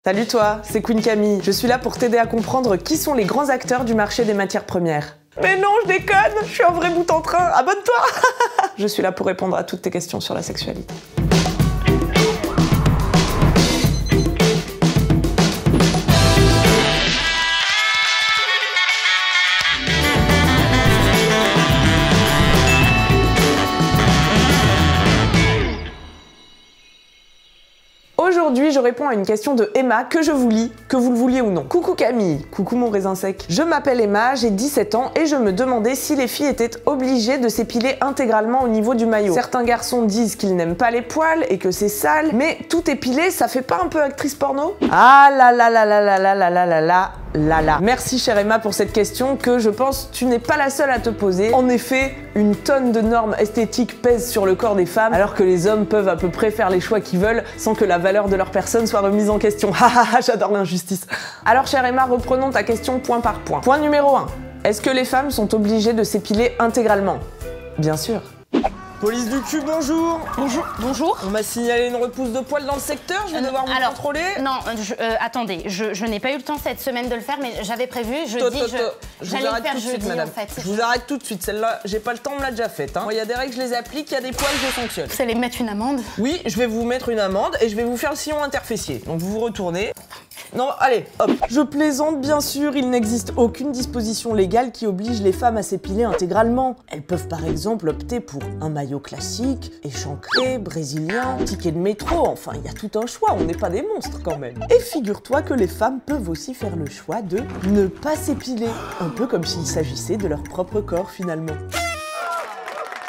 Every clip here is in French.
Salut toi, c'est Queen Camille. Je suis là pour t'aider à comprendre qui sont les grands acteurs du marché des matières premières. Mais non, je déconne, je suis un vrai bout en train, abonne-toi. Je suis là pour répondre à toutes tes questions sur la sexualité. Aujourd'hui, je réponds à une question de Emma que je vous lis, que vous le vouliez ou non. Coucou Camille, coucou mon raisin sec. Je m'appelle Emma, j'ai 17 ans et je me demandais si les filles étaient obligées de s'épiler intégralement au niveau du maillot. Certains garçons disent qu'ils n'aiment pas les poils et que c'est sale, mais tout épilé, ça fait pas un peu actrice porno? Ah là là là là là là là là là là là là. Merci chère Emma pour cette question que je pense tu n'es pas la seule à te poser. En effet, une tonne de normes esthétiques pèsent sur le corps des femmes alors que les hommes peuvent à peu près faire les choix qu'ils veulent sans que la valeur de leur personne soit remise en question. Hahaha, j'adore l'injustice. Alors chère Emma, reprenons ta question point par point. Point numéro 1. Est-ce que les femmes sont obligées de s'épiler intégralement? Bien sûr. Police du cul, bonjour. Bonjour. On m'a signalé une repousse de poils dans le secteur, je vais devoir vous contrôler. Non, attendez, je n'ai pas eu le temps cette semaine de le faire, mais j'avais prévu, je vous arrête tout de suite, madame. En fait. Je vous arrête tout de suite, celle-là, j'ai pas le temps, on me l'a déjà faite. Moi, il y a des règles, je les applique, il y a des poils, je fonctionne. Vous allez me mettre une amende? Oui, je vais vous mettre une amende et je vais vous faire le sillon interfessier. Donc vous vous retournez. Non, allez, hop. Je plaisante, bien sûr, il n'existe aucune disposition légale qui oblige les femmes à s'épiler intégralement. Elles peuvent par exemple opter pour un maillot classique, échancré, brésilien, ticket de métro, enfin, il y a tout un choix, on n'est pas des monstres quand même. Et figure-toi que les femmes peuvent aussi faire le choix de ne pas s'épiler, un peu comme s'il s'agissait de leur propre corps finalement.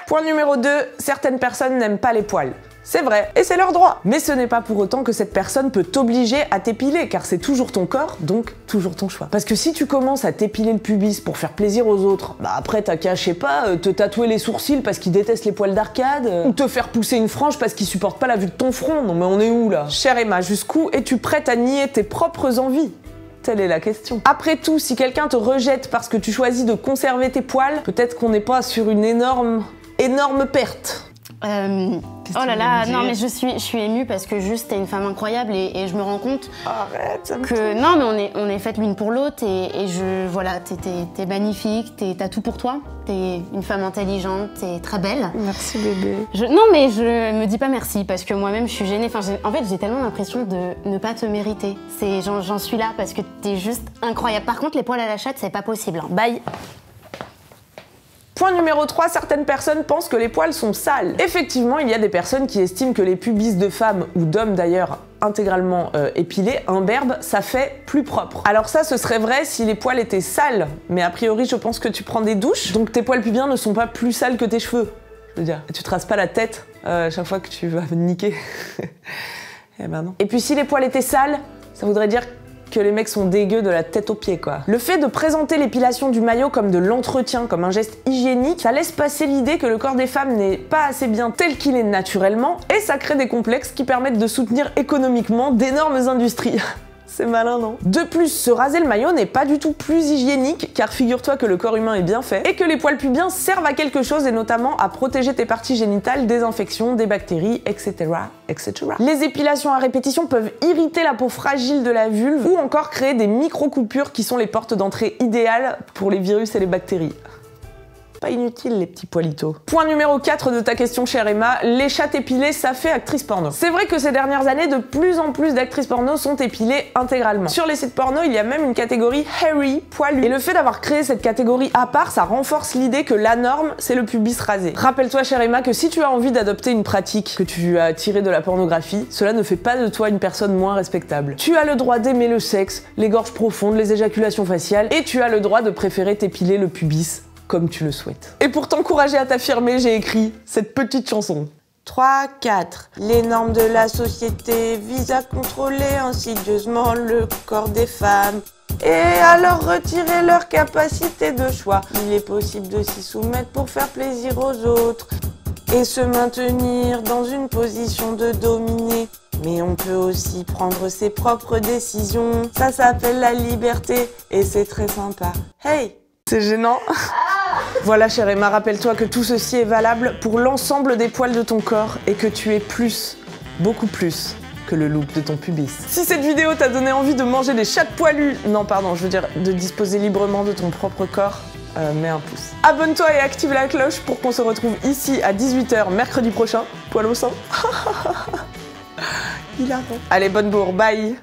Point numéro 2, certaines personnes n'aiment pas les poils. C'est vrai, et c'est leur droit. Mais ce n'est pas pour autant que cette personne peut t'obliger à t'épiler, car c'est toujours ton corps, donc toujours ton choix. Parce que si tu commences à t'épiler le pubis pour faire plaisir aux autres, bah après t'as qu'à, je sais pas, te tatouer les sourcils parce qu'ils détestent les poils d'arcade, ou te faire pousser une frange parce qu'ils supportent pas la vue de ton front. Non mais on est où là? Chère Emma, jusqu'où es-tu prête à nier tes propres envies? Telle est la question. Après tout, si quelqu'un te rejette parce que tu choisis de conserver tes poils, peut-être qu'on n'est pas sur une énorme perte. Oh là là, non mais je suis émue parce que juste t'es une femme incroyable et je me rends compte que non mais on est faites l'une pour l'autre et voilà, t'es magnifique, t'as tout pour toi, t'es une femme intelligente, t'es très belle. Merci bébé. Non mais je me dis pas merci parce que moi-même je suis gênée, enfin en fait j'ai tellement l'impression de ne pas te mériter. J'en suis là parce que t'es juste incroyable. Par contre les poils à la chatte c'est pas possible, hein. Bye. Point numéro 3, certaines personnes pensent que les poils sont sales. Effectivement, il y a des personnes qui estiment que les pubis de femmes, ou d'hommes d'ailleurs, intégralement épilés, imberbes, ça fait plus propre. Alors ça, ce serait vrai si les poils étaient sales, mais a priori, je pense que tu prends des douches, donc tes poils pubiens ne sont pas plus sales que tes cheveux. Je veux dire, tu te rases pas la tête chaque fois que tu vas niquer. Eh ben non. Et puis si les poils étaient sales, ça voudrait dire que les mecs sont dégueux de la tête aux pieds quoi. Le fait de présenter l'épilation du maillot comme de l'entretien, comme un geste hygiénique, ça laisse passer l'idée que le corps des femmes n'est pas assez bien tel qu'il est naturellement et ça crée des complexes qui permettent de soutenir économiquement d'énormes industries. C'est malin, non? De plus, se raser le maillot n'est pas du tout plus hygiénique, car figure-toi que le corps humain est bien fait, et que les poils pubiens servent à quelque chose, et notamment à protéger tes parties génitales des infections, des bactéries, etc., etc. Les épilations à répétition peuvent irriter la peau fragile de la vulve, ou encore créer des micro-coupures qui sont les portes d'entrée idéales pour les virus et les bactéries. Pas inutile les petits poilitos. Point numéro 4 de ta question chère Emma, les chattes épilées ça fait actrice porno. C'est vrai que ces dernières années de plus en plus d'actrices porno sont épilées intégralement. Sur les sites porno il y a même une catégorie hairy, poilu. Et le fait d'avoir créé cette catégorie à part ça renforce l'idée que la norme c'est le pubis rasé. Rappelle-toi chère Emma que si tu as envie d'adopter une pratique que tu as tirée de la pornographie, cela ne fait pas de toi une personne moins respectable. Tu as le droit d'aimer le sexe, les gorges profondes, les éjaculations faciales et tu as le droit de préférer t'épiler le pubis comme tu le souhaites. Et pour t'encourager à t'affirmer, j'ai écrit cette petite chanson. 3, 4. Les normes de la société visent à contrôler insidieusement le corps des femmes et à leur retirer leur capacité de choix. Il est possible de s'y soumettre pour faire plaisir aux autres et se maintenir dans une position de dominé. Mais on peut aussi prendre ses propres décisions. Ça s'appelle la liberté et c'est très sympa. Hey! C'est gênant. Voilà chère Emma, rappelle-toi que tout ceci est valable pour l'ensemble des poils de ton corps et que tu es plus, beaucoup plus que le look de ton pubis. Si cette vidéo t'a donné envie de manger des chats poilus, non pardon, je veux dire de disposer librement de ton propre corps, mets un pouce. Abonne-toi et active la cloche pour qu'on se retrouve ici à 18 h mercredi prochain. Poil au sang. Hilarant. Allez, bonne bourre, bye.